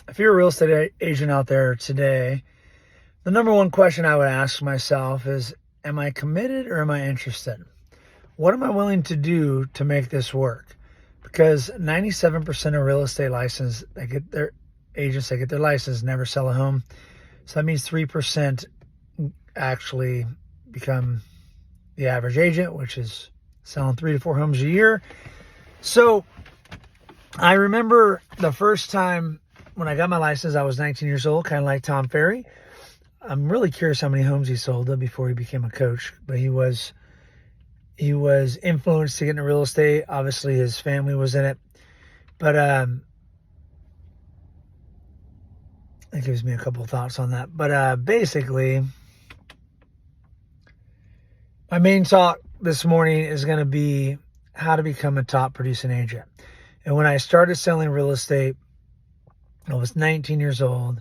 if you're a real estate agent out there today, the number one question I would ask myself is, am I committed or am I interested? What am I willing to do to make this work? Because 97% of real estate license, they get their agents, they get their license, never sell a home. So that means 3% actually become the average agent, which is selling 3 to 4 homes a year. So I remember the first time when I got my license, I was 19 years old, kind of like Tom Ferry. I'm really curious how many homes he sold before he became a coach, but he was influenced to get into real estate. Obviously, his family was in it, but that gives me a couple of thoughts on that. But basically, my main talk this morning is going to be how to become a top producing agent. And when I started selling real estate, I was 19 years old.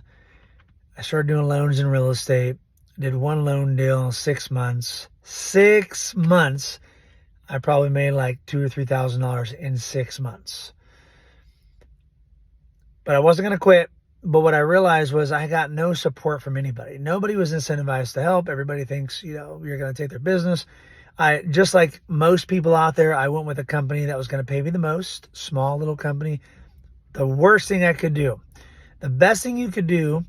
I started doing loans in real estate. Did one loan deal in 6 months. 6 months. I probably made like $2,000 or $3,000 in 6 months. But I wasn't going to quit. But what I realized was I got no support from anybody. Nobody was incentivized to help. Everybody thinks, you're going to take their business. Just like most people out there, I went with a company that was going to pay me the most. Small little company. The worst thing I could do. The best thing you could do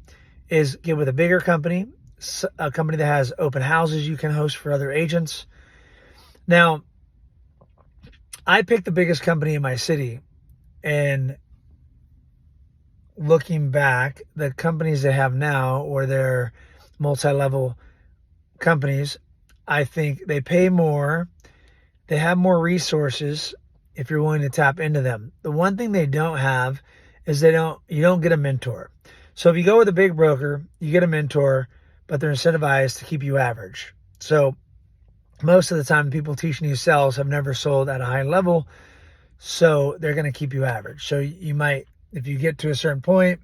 is get with a bigger company, a company that has open houses you can host for other agents. Now, I picked the biggest company in my city, and looking back, the companies they have now, or their multi-level companies, I think they pay more, they have more resources if you're willing to tap into them. The one thing they don't have is you don't get a mentor. So if you go with a big broker, you get a mentor, but they're incentivized to keep you average. So most of the time, people teaching you sales have never sold at a high level, so they're going to keep you average. So you might, if you get to a certain point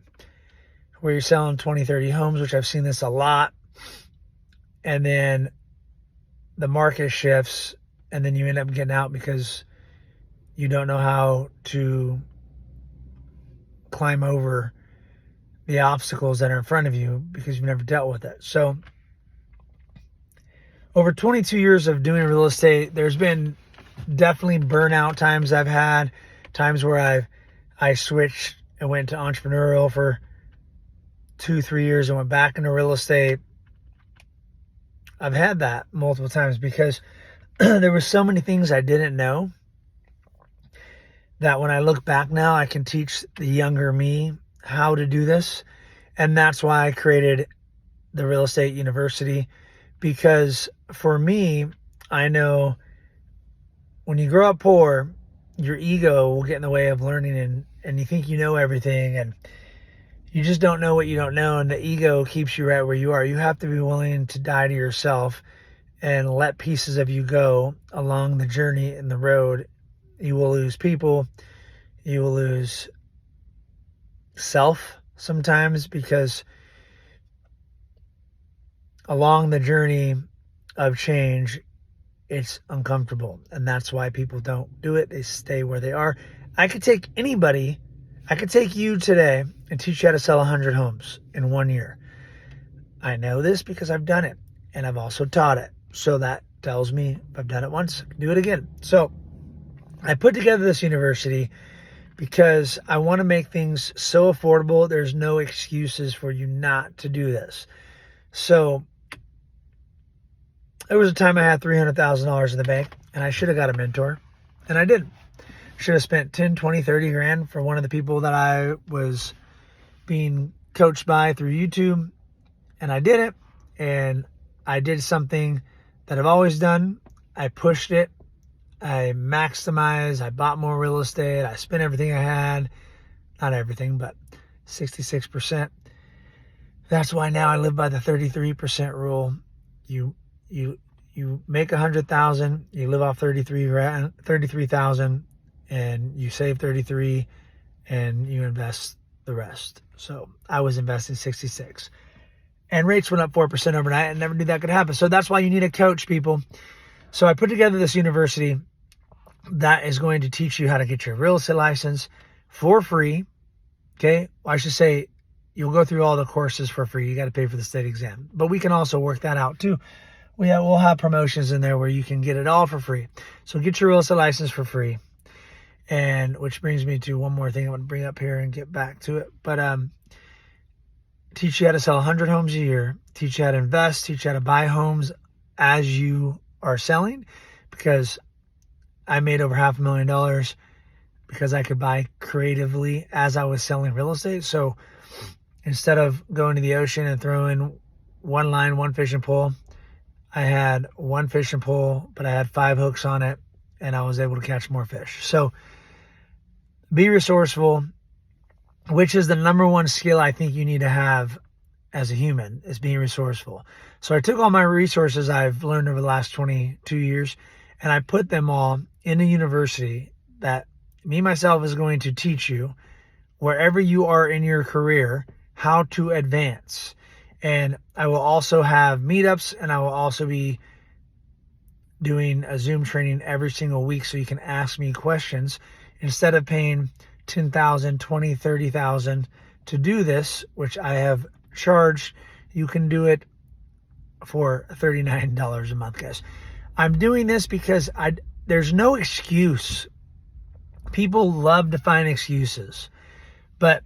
where you're selling 20, 30 homes, which I've seen this a lot, and then the market shifts, and then you end up getting out because you don't know how to climb over the obstacles that are in front of you because you've never dealt with it. So over 22 years of doing real estate, there's been definitely burnout times I've had, times where I switched and went to entrepreneurial for 2-3 years and went back into real estate. I've had that multiple times because there were so many things I didn't know that when I look back now, I can teach the younger me how to do this. And that's why I created the Real Estate University, because for me, I know when you grow up poor, your ego will get in the way of learning, and you think you know everything, and you just don't know what you don't know, and the ego keeps you right where you are. You have to be willing to die to yourself and let pieces of you go along the journey and the road. You will lose people. You will lose self sometimes, because along the journey of change, it's uncomfortable. And that's why people don't do it. They stay where they are. I could take anybody, I could take you today and teach you how to sell 100 homes in 1 year. I know this because I've done it, and I've also taught it. So that tells me if I've done it once, I can do it again. So I put together this university because I want to make things so affordable. There's no excuses for you not to do this. So there was a time I had $300,000 in the bank, and I should have got a mentor, and I didn't. Should have spent 10, 20, 30 grand for one of the people that I was being coached by through YouTube, and I did it. And I did something that I've always done. I pushed it. I maximized. I bought more real estate. I spent everything I had. Not everything, but 66%. That's why now I live by the 33% rule. You make 100,000, you live off 33,000, and you save 33, and you invest the rest. So I was investing 66, and rates went up 4% overnight. I never knew that could happen. So that's why you need a coach, people. So I put together this university that is going to teach you how to get your real estate license for free. Okay. Well, I should say you'll go through all the courses for free. You got to pay for the state exam, but we can also work that out too. We'll have promotions in there where you can get it all for free. So get your real estate license for free. And which brings me to one more thing I want to bring up here and get back to it. But teach you how to sell 100 homes a year, teach you how to invest, teach you how to buy homes as you are selling, because I made over $500,000 because I could buy creatively as I was selling real estate. So instead of going to the ocean and throwing one line, one fishing pole, I had one fishing pole, but I had 5 hooks on it, and I was able to catch more fish. So be resourceful, which is the number one skill I think you need to have as a human, is being resourceful. So I took all my resources I've learned over the last 22 years, and I put them all in a university that me, myself, is going to teach you wherever you are in your career how to advance. And I will also have meetups, and I will also be doing a Zoom training every single week so you can ask me questions. Instead of paying $10,000, $20,000, $30,000 to do this, which I have charged, you can do it for $39 a month, guys. I'm doing this because there's no excuse. People love to find excuses. But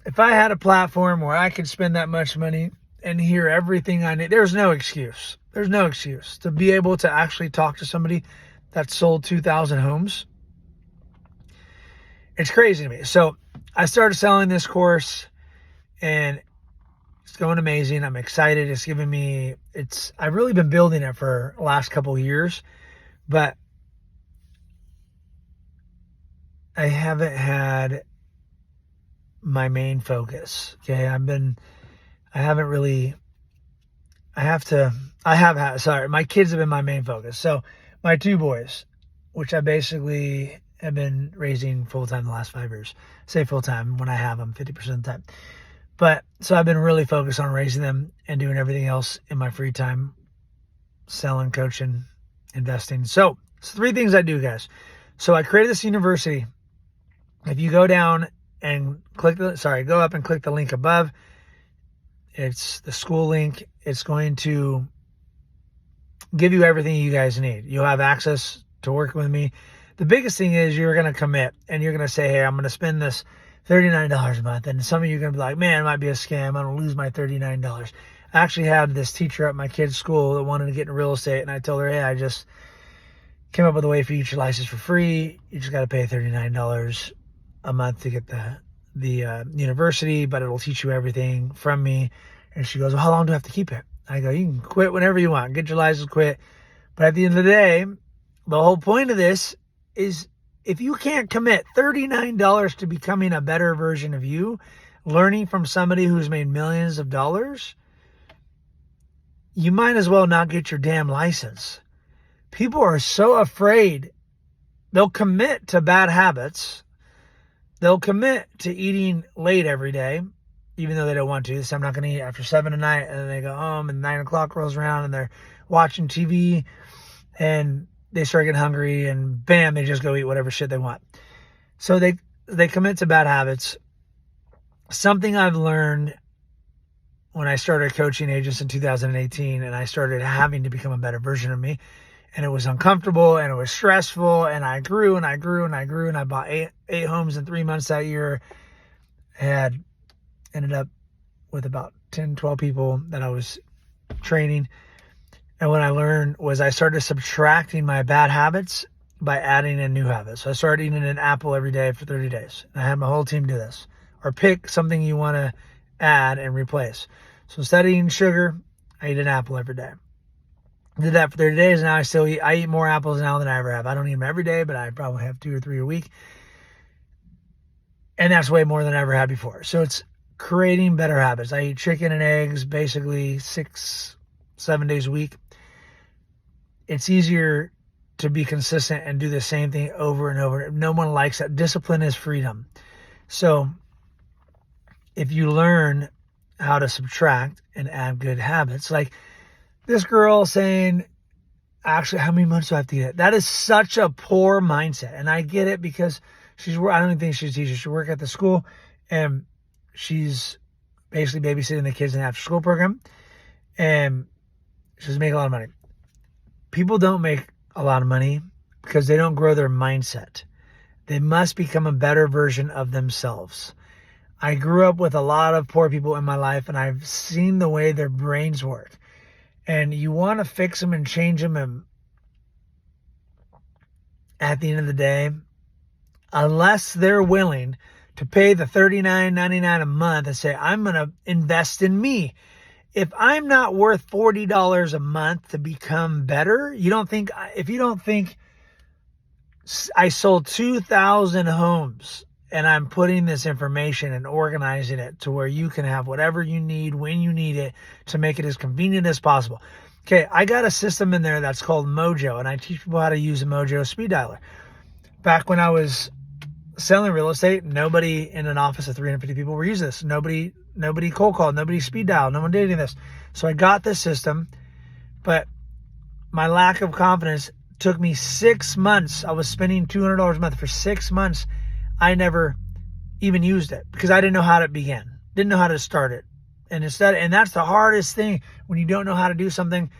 if I had a platform where I could spend that much money and hear everything I need, there's no excuse. There's no excuse to be able to actually talk to somebody that sold 2,000 homes. It's crazy to me. So I started selling this course, and it's going amazing. I'm excited. It's giving me, I've really been building it for the last couple of years, but I haven't had my main focus. Okay. My kids have been my main focus. So my 2 boys, which I basically have been raising full-time the last 5 years. I say full-time when I have them 50% of the time. But so I've been really focused on raising them and doing everything else in my free time, selling, coaching, investing. So it's 3 things I do, guys. So I created this university. If you go down and go up and click the link above, it's the school link. It's going to give you everything you guys need. You'll have access to working with me. The biggest thing is you're going to commit, and you're going to say, hey, I'm going to spend this $39 a month. And some of you are going to be like, man, it might be a scam. I'm going to lose my $39. I actually had this teacher at my kid's school that wanted to get in real estate, and I told her, hey, I just came up with a way for you to get your license for free. You just got to pay $39 a month to get the university, but it'll teach you everything from me. And she goes, well, how long do I have to keep it? I go, you can quit whenever you want. Get your license, quit. But at the end of the day, the whole point of this is if you can't commit $39 to becoming a better version of you, learning from somebody who's made millions of dollars, you might as well not get your damn license. People are so afraid. They'll commit to bad habits. They'll commit to eating late every day, even though they don't want to. So I'm not going to eat after 7 at night. And then they go home and 9 o'clock rolls around and they're watching TV and they start getting hungry and bam, they just go eat whatever shit they want. So they commit to bad habits. Something I've learned when I started coaching agents in 2018 and I started having to become a better version of me, and it was uncomfortable and it was stressful, and I grew and I grew and I grew, and I bought eight homes in 3 months that year. I ended up with about 10, 12 people that I was training. And what I learned was I started subtracting my bad habits by adding in new habits. So I started eating an apple every day for 30 days. And I had my whole team do this. Or pick something you want to add and replace. So instead of eating sugar, I eat an apple every day. Did that for 30 days. Now I eat more apples now than I ever have. I don't eat them every day, but I probably have 2 or 3 a week. And that's way more than I ever had before. So it's creating better habits. I eat chicken and eggs basically 6-7 days a week. It's easier to be consistent and do the same thing over and over. No one likes that. Discipline is freedom. So if you learn how to subtract and add good habits, like this girl saying, actually, how many months do I have to get it? That is such a poor mindset. And I get it because I don't even think she's a teacher. She works at the school and she's basically babysitting the kids in the after school program, and she's making a lot of money. People don't make a lot of money because they don't grow their mindset. They must become a better version of themselves. I grew up with a lot of poor people in my life, and I've seen the way their brains work. And you want to fix them and change them, and at the end of the day, unless they're willing to pay the $39.99 a month and say, I'm going to invest in me. If I'm not worth $40 a month to become better, if you don't think I sold 2,000 homes and I'm putting this information and organizing it to where you can have whatever you need when you need it to make it as convenient as possible. Okay, I got a system in there that's called Mojo, and I teach people how to use a Mojo speed dialer. Back when I was selling real estate, nobody in an office of 350 people were using this. Nobody cold called, nobody speed dialed, no one did any of this. So I got this system, but my lack of confidence took me 6 months. I was spending $200 a month for 6 months. I never even used it because I didn't know how to begin, didn't know how to start it. And that's the hardest thing when you don't know how to do something,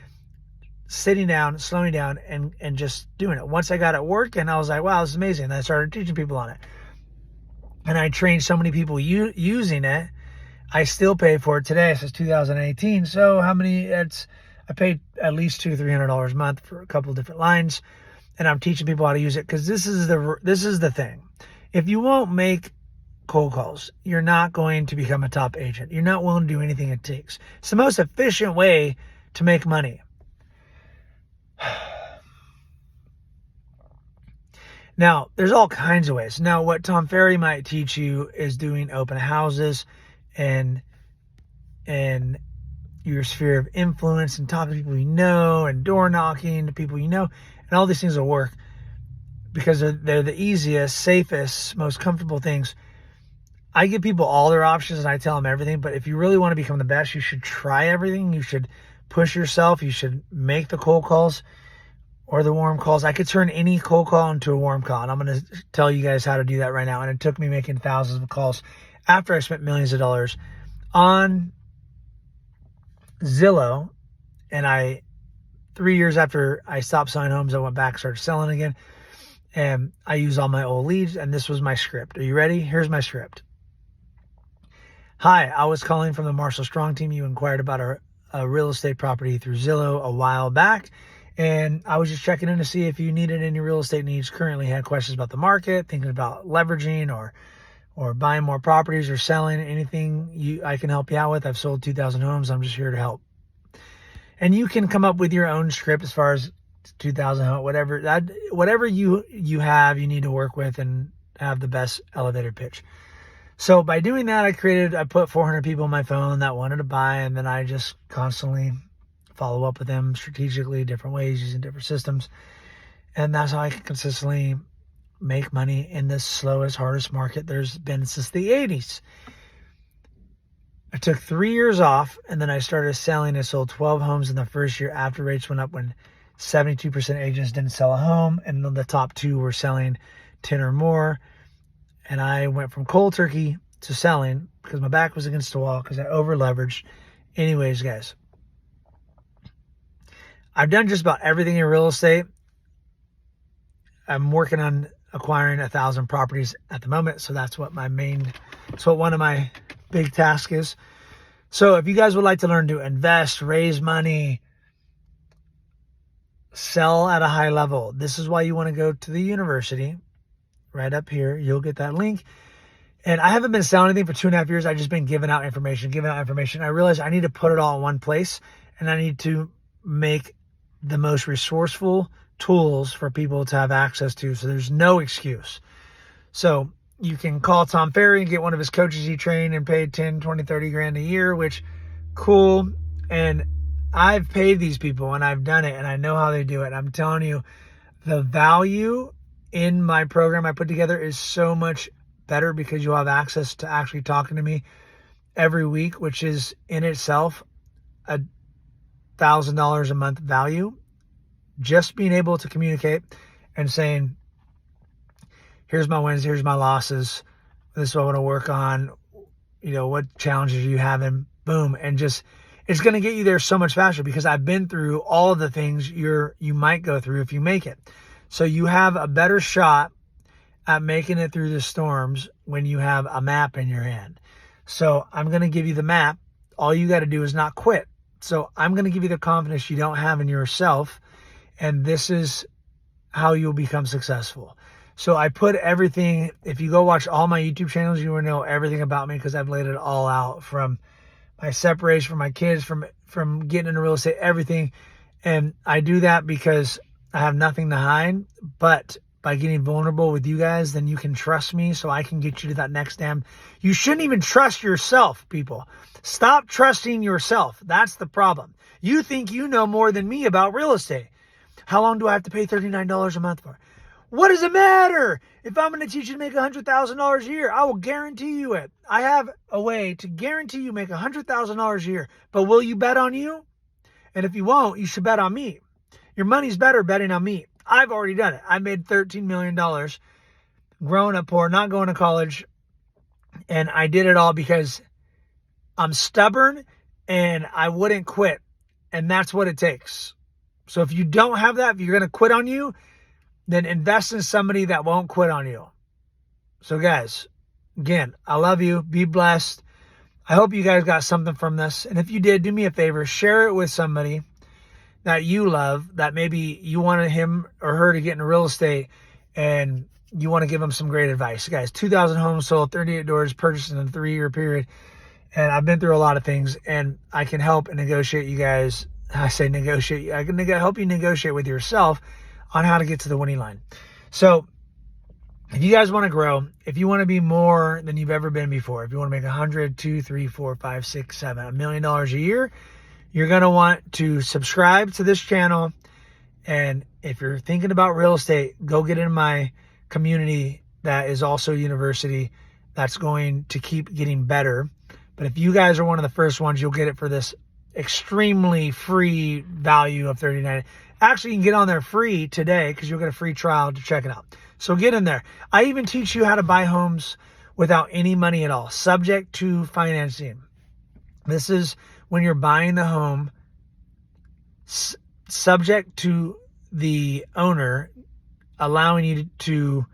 sitting down, slowing down, and just doing it. Once I got it working, I was like, wow, this is amazing. And I started teaching people on it. And I trained so many people using it. I still pay for it today. Since 2018. So I paid at least $200-$300 a month for a couple of different lines. And I'm teaching people how to use it because this is the thing. If you won't make cold calls, you're not going to become a top agent. You're not willing to do anything it takes. It's the most efficient way to make money. Now, there's all kinds of ways. Now, what Tom Ferry might teach you is doing open houses and your sphere of influence and talking to people you know and door knocking to people you know. And all these things will work because they're the easiest, safest, most comfortable things. I give people all their options and I tell them everything. But if you really want to become the best, you should try everything. You should push yourself. You should make the cold calls or the warm calls. I could turn any cold call into a warm call. And I'm going to tell you guys how to do that right now. And it took me making thousands of calls after I spent millions of dollars on Zillow. And 3 years after I stopped selling homes, I went back, started selling again. And I used all my old leads. And this was my script. Are you ready? Here's my script. Hi, I was calling from the Marshall Strong team. You inquired about a real estate property through Zillow a while back. And I was just checking in to see if you needed any real estate needs currently, had questions about the market, thinking about leveraging or buying more properties or selling, anything I can help you out with. I've sold 2,000 homes. I'm just here to help. And you can come up with your own script as far as 2,000 homes, whatever you have, you need to work with and have the best elevator pitch. So by doing that, I put 400 people on my phone that wanted to buy, and then I just constantly follow up with them strategically, different ways, using different systems. And that's how I can consistently make money in this slowest, hardest market there's been since the 80s. I took 3 years off, and then I started selling. I sold 12 homes in the first year after rates went up, when 72% agents didn't sell a home, and the top 2 were selling 10 or more. And I went from cold turkey to selling because my back was against the wall because I over leveraged. Anyways, guys, I've done just about everything in real estate. I'm working on acquiring 1,000 properties at the moment. So that's what one of my big tasks is. So if you guys would like to learn to invest, raise money, sell at a high level, this is why you want to go to the university. Right up here, you'll get that link. And I haven't been selling anything for 2.5 years. I've just been giving out information. I realized I need to put it all in one place, and I need to make the most resourceful tools for people to have access to, so there's no excuse. So you can call Tom Ferry and get one of his coaches he trained and paid 10, 20, 30 grand a year, which cool. And I've paid these people and I've done it and I know how they do it. I'm telling you, the value in my program I put together is so much better because you'll have access to actually talking to me every week, which is in itself $1,000 a month value. Just being able to communicate and saying, here's my wins, here's my losses. This is what I want to work on. What challenges are you having? Boom. And just, it's going to get you there so much faster because I've been through all of the things you might go through if you make it. So you have a better shot at making it through the storms when you have a map in your hand. So I'm going to give you the map. All you got to do is not quit. So I'm going to give you the confidence you don't have in yourself. And this is how you'll become successful. So I put everything, if you go watch all my YouTube channels, you will know everything about me because I've laid it all out, from my separation from my kids, from getting into real estate, everything. And I do that because I have nothing to hide. But by getting vulnerable with you guys, then you can trust me so I can get you to that next You shouldn't even trust yourself, people. Stop trusting yourself. That's the problem. You think you know more than me about real estate. How long do I have to pay $39 a month for? What does it matter? If I'm going to teach you to make $100,000 a year, I will guarantee you it. I have a way to guarantee you make $100,000 a year. But will you bet on you? And if you won't, you should bet on me. Your money's better betting on me. I've already done it. I made $13 million growing up poor, not going to college. And I did it all because I'm stubborn and I wouldn't quit. And that's what it takes. So if you don't have that, if you're going to quit on you, then invest in somebody that won't quit on you. So guys, again, I love you. Be blessed. I hope you guys got something from this. And if you did, do me a favor. Share it with somebody that you love, that maybe you wanted him or her to get into real estate and you want to give them some great advice. Guys, 2,000 homes sold, 38 doors purchased in a 3-year period. And I've been through a lot of things, and I can help and negotiate you guys. I say negotiate. I can help you negotiate with yourself on how to get to the winning line. So if you guys want to grow, if you want to be more than you've ever been before, if you want to make 100, 2, 3, 4, 5, 6, 7, $1 million a year, you're going to want to subscribe to this channel. And if you're thinking about real estate, go get in my community that is also a university that's going to keep getting better. But if you guys are one of the first ones, you'll get it for this extremely free value of $39. Actually, you can get on there free today because you'll get a free trial to check it out. So get in there. I even teach you how to buy homes without any money at all, subject to financing. This is when you're buying the home, subject to the owner allowing you to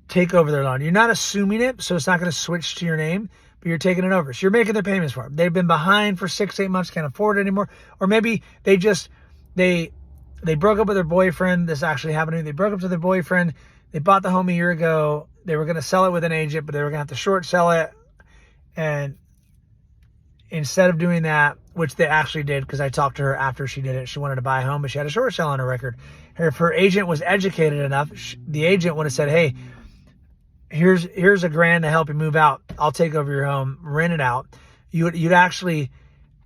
take over their loan. You're not assuming it, so it's not going to switch to your name, but you're taking it over. So you're making their payments for them. They've been behind for 6-8 months, can't afford it anymore. Or maybe they broke up with their boyfriend. This actually happened to me. They broke up with their boyfriend. They bought the home a year ago. They were going to sell it with an agent, but they were going to have to short sell it. And instead of doing that, which they actually did, because I talked to her after she did it, she wanted to buy a home, but she had a short sell on her record. If her agent was educated enough, the agent would have said, hey, here's $1,000 to help you move out. I'll take over your home, rent it out. You'd actually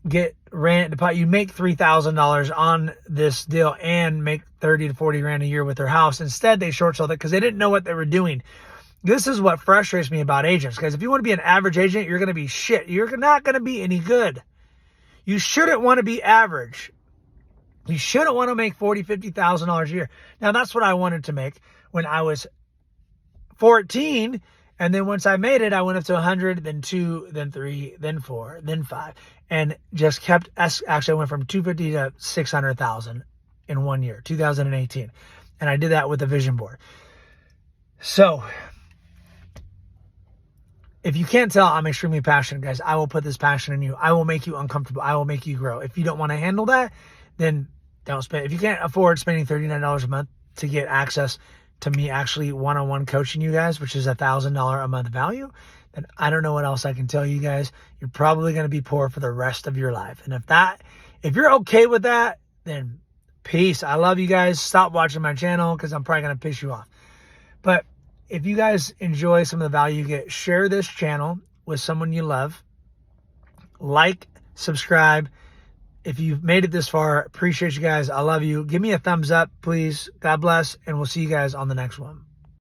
get rent deposit. You make $3,000 on this deal and make 30 to 40 grand a year with their house. Instead, they short sold it because they didn't know what they were doing. This is what frustrates me about agents, guys. If you want to be an average agent, you're going to be shit. You're not going to be any good. You shouldn't want to be average. You shouldn't want to make $40,000, $50,000 a year. Now, that's what I wanted to make when I was 14. And then once I made it, I went up to 100, then 2, then 3, then 4, then 5. And just kept, actually I went from 250 to 600,000 in 1 year, 2018. And I did that with a vision board. So if you can't tell, I'm extremely passionate, guys. I will put this passion in you. I will make you uncomfortable. I will make you grow. If you don't want to handle that, then don't spend. If you can't afford spending $39 a month to get access to me actually one-on-one coaching you guys, which is $1,000 a month value, then I don't know what else I can tell you guys. You're probably going to be poor for the rest of your life. And if you're okay with that, then peace. I love you guys. Stop watching my channel because I'm probably going to piss you off. But if you guys enjoy some of the value you get, share this channel with someone you love. Like, subscribe. If you've made it this far, appreciate you guys. I love you. Give me a thumbs up, please. God bless, and we'll see you guys on the next one.